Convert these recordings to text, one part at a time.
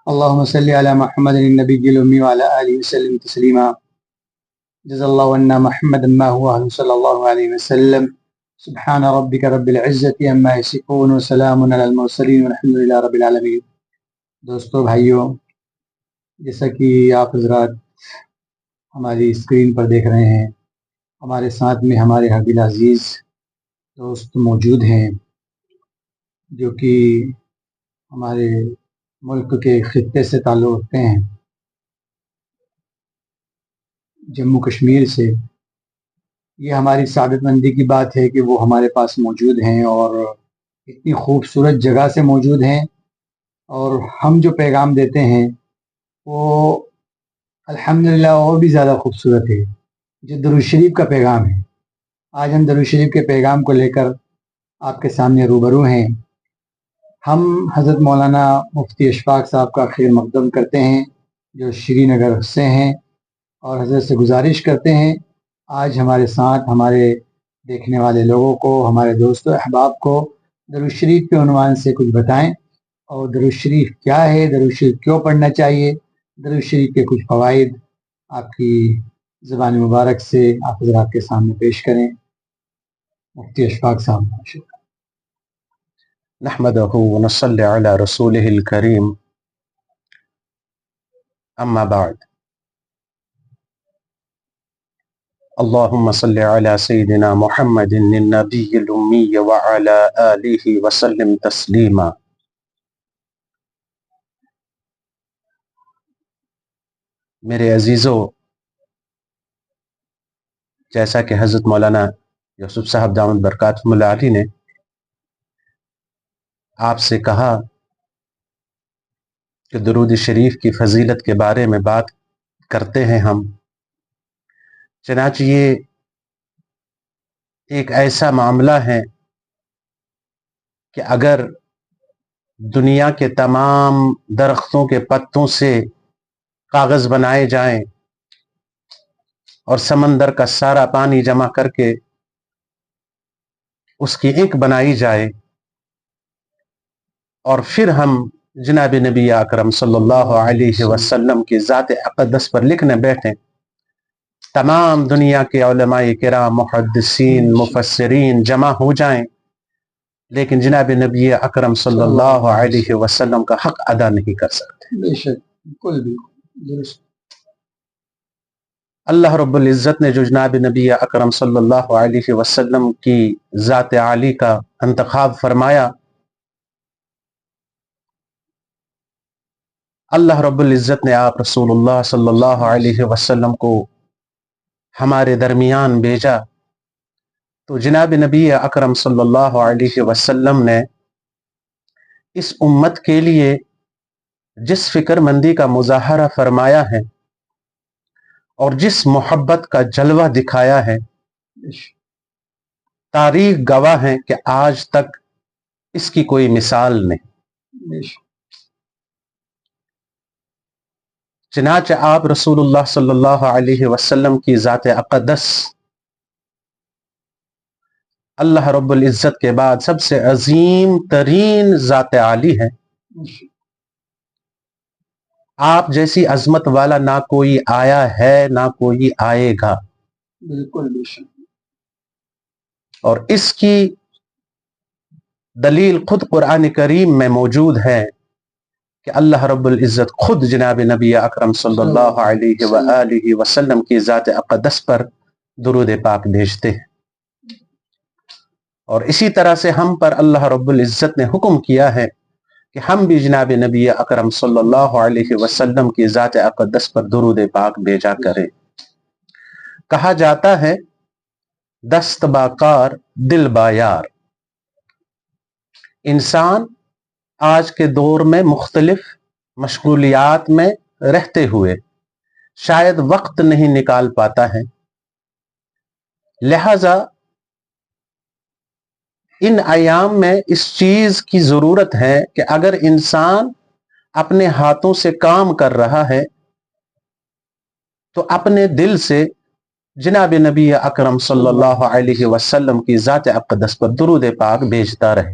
اللهم صل على محمد النبي الأمي وعلى آله وسلم تسليما جزا الله عنا محمد ما هو أهل صلى الله عليه وسلم سبحان ربك رب العزة عما يصفون وسلام على المرسلين والحمد لله رب العالمين۔ دوستو بھائیو، جیسا کہ آپ حضرات ہماری اسکرین پر دیکھ رہے ہیں، ہمارے ساتھ میں ہمارے حبیب عزیز دوست موجود ہیں جو کہ ہمارے ملک کے خطے سے تعلق رکھتے ہیں، جموں کشمیر سے۔ یہ ہماری سعادت مندی کی بات ہے کہ وہ ہمارے پاس موجود ہیں اور اتنی خوبصورت جگہ سے موجود ہیں، اور ہم جو پیغام دیتے ہیں وہ الحمدللہ اور بھی زیادہ خوبصورت ہے، جو درود شریف کا پیغام ہے۔ آج ہم درود شریف کے پیغام کو لے کر آپ کے سامنے روبرو ہیں۔ ہم حضرت مولانا مفتی اشفاق صاحب کا خیر مقدم کرتے ہیں جو شری نگر سے ہیں، اور حضرت سے گزارش کرتے ہیں آج ہمارے ساتھ ہمارے دیکھنے والے لوگوں کو، ہمارے دوست و احباب کو درود شریف کے عنوان سے کچھ بتائیں، اور درود شریف کیا ہے، درود شریف کیوں پڑھنا چاہیے، درود شریف کے کچھ فوائد آپ کی زبان مبارک سے آپ حضرات کے سامنے پیش کریں۔ مفتی اشفاق صاحب۔ نحمده ونصلي على رسوله الكريم أما بعد، اللهم صل على سيدنا محمد النبي الأمي وعلى آله وسلم تسليما۔ میرے عزیزو، جیسا کہ حضرت مولانا یوسف صاحب دامت برکاتہم اللہ علیہ نے آپ سے کہا کہ درود شریف کی فضیلت کے بارے میں بات کرتے ہیں ہم، چنانچہ یہ ایک ایسا معاملہ ہے کہ اگر دنیا کے تمام درختوں کے پتوں سے کاغذ بنائے جائیں اور سمندر کا سارا پانی جمع کر کے اس کی انک بنائی جائے، اور پھر ہم جناب نبی اکرم صلی اللہ علیہ وسلم کی ذات اقدس پر لکھنے بیٹھیں، تمام دنیا کے علماء کرام، محدثین، مفسرین جمع ہو جائیں، لیکن جناب نبی اکرم صلی اللہ علیہ وسلم کا حق ادا نہیں کر سکتے۔ بے شک، بالکل درست۔ اللہ رب العزت نے جو جناب نبی اکرم صلی اللہ علیہ وسلم کی ذات عالی کا انتخاب فرمایا، اللہ رب العزت نے آپ رسول اللہ صلی اللہ علیہ وسلم کو ہمارے درمیان بھیجا، تو جناب نبی اکرم صلی اللہ علیہ وسلم نے اس امت کے لیے جس فکر مندی کا مظاہرہ فرمایا ہے اور جس محبت کا جلوہ دکھایا ہے، تاریخ گواہ ہے کہ آج تک اس کی کوئی مثال نہیں۔ چنانچہ آپ رسول اللہ صلی اللہ علیہ وسلم کی ذات اقدس اللہ رب العزت کے بعد سب سے عظیم ترین ذات عالی ہے۔ آپ جیسی عظمت والا نہ کوئی آیا ہے نہ کوئی آئے گا، بالکل بے شک۔ اور اس کی دلیل خود قرآن کریم میں موجود ہے کہ اللہ رب العزت خود جناب نبی اکرم صلی اللہ علیہ وآلہ وسلم کی ذات اقدس پر درود پاک بھیجتے ہیں، اور اسی طرح سے ہم پر اللہ رب العزت نے حکم کیا ہے کہ ہم بھی جناب نبی اکرم صلی اللہ علیہ وسلم کی ذات اقدس پر درود پاک بھیجا کریں۔ کہا جاتا ہے دست با کار دل با یار۔ انسان آج کے دور میں مختلف مشغولیات میں رہتے ہوئے شاید وقت نہیں نکال پاتا ہے، لہذا ان ایام میں اس چیز کی ضرورت ہے کہ اگر انسان اپنے ہاتھوں سے کام کر رہا ہے تو اپنے دل سے جناب نبی اکرم صلی اللہ علیہ وسلم کی ذات اقدس پر درود پاک بھیجتا رہے۔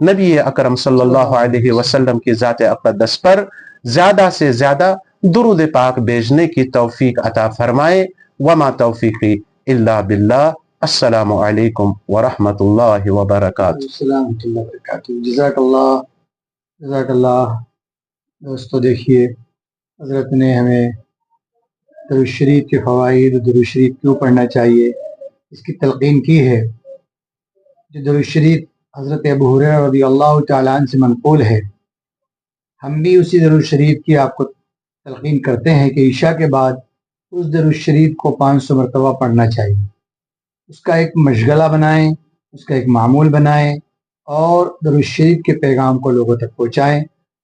نبی اکرم صلی اللہ علیہ وسلم کی ذات اقدس پر زیادہ سے زیادہ درود پاک بھیجنے کی توفیق عطا فرمائے. وما توفیقی الا باللہ. السلام علیکم ورحمۃ اللہ وبرکاتہ. السلام ورحمۃ اللہ وبرکاتہ. جزاک اللہ. دوستو دیکھیے، حضرت نے ہمیں درود شریف کے فوائد، درود شریف کیوں پڑھنا چاہیے، اس کی تلقین کی ہے. جو درود شریف حضرت ابو ہریرہ رضی اللہ تعالیٰ عنہ سے منقول ہے، ہم بھی اسی درود شریف کی آپ کو تلقین کرتے ہیں کہ عشاء کے بعد اس درود شریف کو 500 مرتبہ پڑھنا چاہیے. اس کا ایک مشغلہ بنائیں، اس کا ایک معمول بنائیں اور درود شریف کے پیغام کو لوگوں تک پہنچائیں.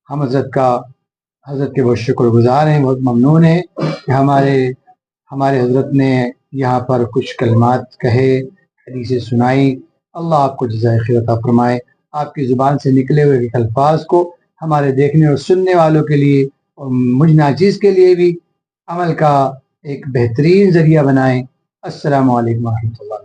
ہم حضرت کے بہت شکر گزار ہیں، بہت ممنون ہیں کہ ہمارے حضرت نے یہاں پر کچھ کلمات کہے، حدیثیں سنائی. اللہ آپ کو جزائے خیر عطا فرمائے. آپ کی زبان سے نکلے ہوئے الفاظ کو ہمارے دیکھنے اور سننے والوں کے لیے اور مجھ ناچیز کے لیے بھی عمل کا ایک بہترین ذریعہ بنائیں. السلام علیکم ورحمۃ اللہ.